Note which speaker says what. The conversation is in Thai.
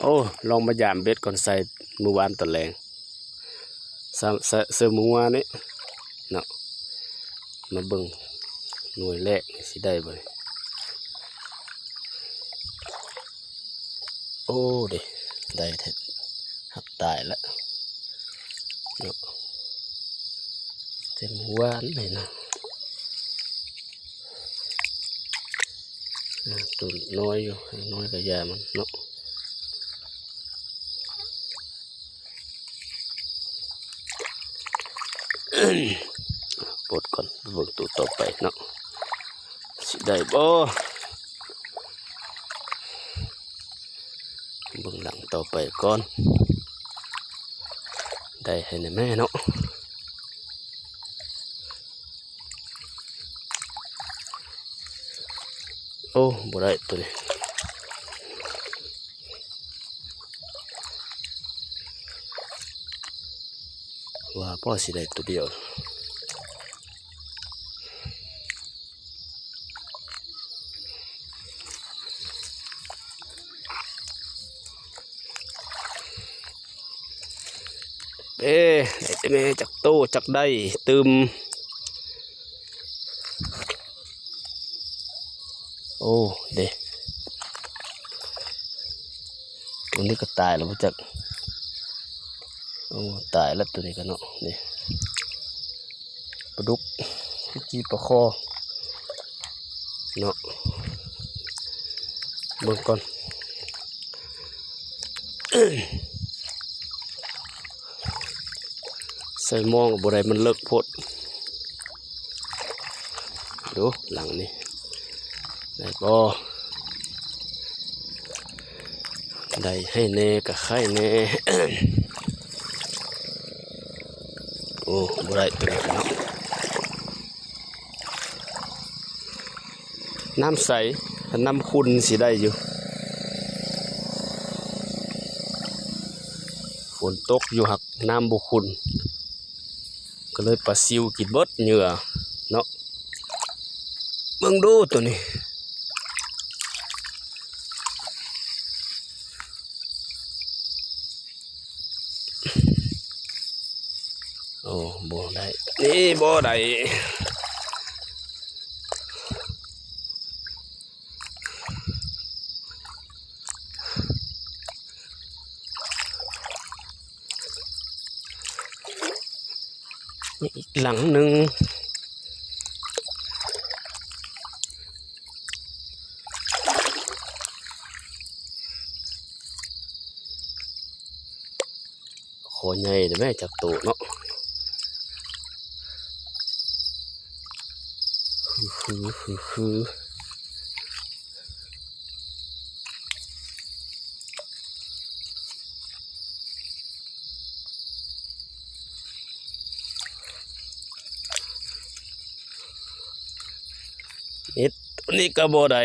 Speaker 1: โอ้ลองมายามเบ็ดก่อนใส่มือวานตะแรงเสื้อมือวานนี่เนาะมาเบิ่งหน่วยแรกสิได้บ่โอ้เด้ได้แท้หักตายแล้วเนาะเต็มมือวานเลยนะตัวน้อยอยู่น้อยกับยามันเนาะปลดก่อนเบิ่งตัวต่อไปเนาะสิได้บ่เบิ่งหลังต่อไปก่อนได้ให้แม่เนาะโอ้บ่ได้ตัวนี้ว่าพ่อสิได้ตัวเดียวได้แต่แม่จักโตจักได้ตึมโอ้เด้ตัวนี้ก็ตายแล้วพ่อจักโอ้ตายแล้วตัวนี้กันเนาะนี่ปลาดุกจีปลาคอเนาะเบิ่งก่อนใส่มองบ่ได้มันเลิกโพดดูหลังนี่ได้บ่ได้ให้แน่กับไข่แน่ โอ้บ่ได้ตัวนี้เนาะน้ำใสน้ำขุ่นสิได้อยู่ฝนตกอยู่หักน้ำบุขุ่นก็เลยปลาซิวกินเบิดเหงื่อเนาะเบิ่งดูตัวนี้โอ้บ่ได้นี่บ่ได้อีกหลังหนึ่งคอใหญ่แต่แม่จับตัวเนาะคือนี่ตัวนี้ก็บ่ได้